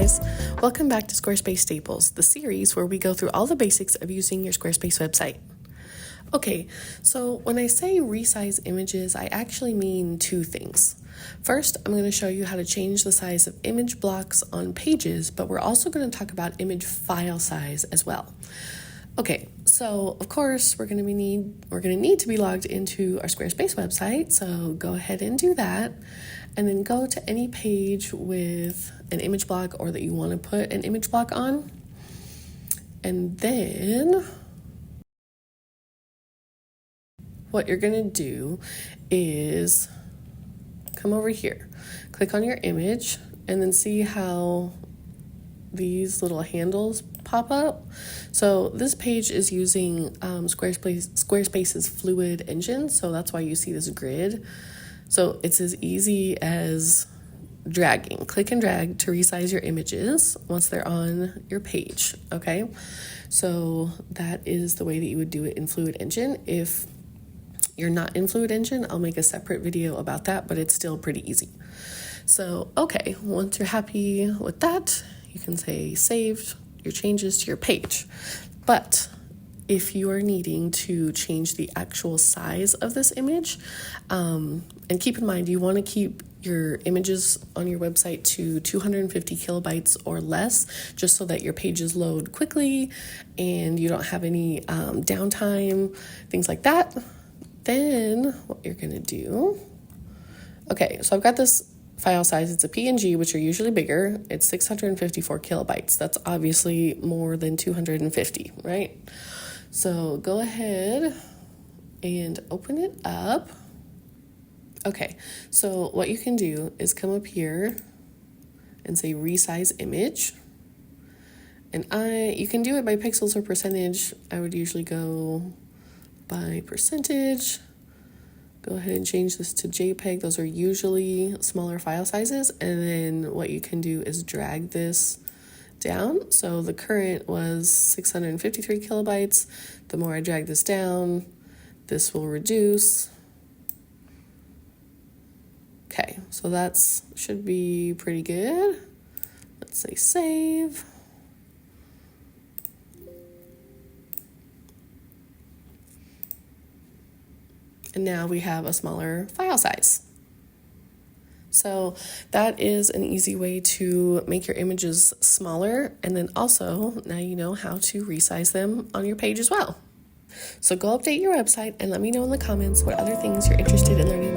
guys, welcome back to Squarespace Staples, the series where we go through all the basics of using your Squarespace website. Okay, so when I say resize images, I actually mean two things. First, I'm going to show you how to change the size of image blocks on pages, but we're also going to talk about image file size as well. Okay, so of course we're going to need to be logged into our Squarespace website, so go ahead and do that, and then go to any page with an image block or that you want to put an image block on, and then what you're going to do is come over here, click on your image, and then see how these little handles pop up. So this page is using Squarespace's Fluid engine, so that's why you see this grid. So it's as easy as dragging, click and drag to resize your images once they're on your page, okay? So that is the way that you would do it in Fluid engine. If you're not in Fluid engine, I'll make a separate video about that, but it's still pretty easy. So, okay, once you're happy with that, you can say save your changes to your page. But if you are needing to change the actual size of this image, and keep in mind, you want to keep your images on your website to 250 kilobytes or less, just so that your pages load quickly and you don't have any downtime, things like that. Then what you're going to do, okay, so I've got this file size. It's a PNG, which are usually bigger. It's 654 kilobytes. That's obviously more than 250, right? So go ahead and open it up. Okay, so what you can do is come up here and say resize image. And you can do it by pixels or percentage. I would usually go by percentage. Go ahead and change this to JPEG. Those are usually smaller file sizes. And then what you can do is drag this down. So the current was 653 kilobytes. The more I drag this down, this will reduce. Okay, so that's should be pretty good. Let's say save. And now we have a smaller file size. So that is an easy way to make your images smaller. And then also, now you know how to resize them on your page as well. So go update your website and let me know in the comments what other things you're interested in learning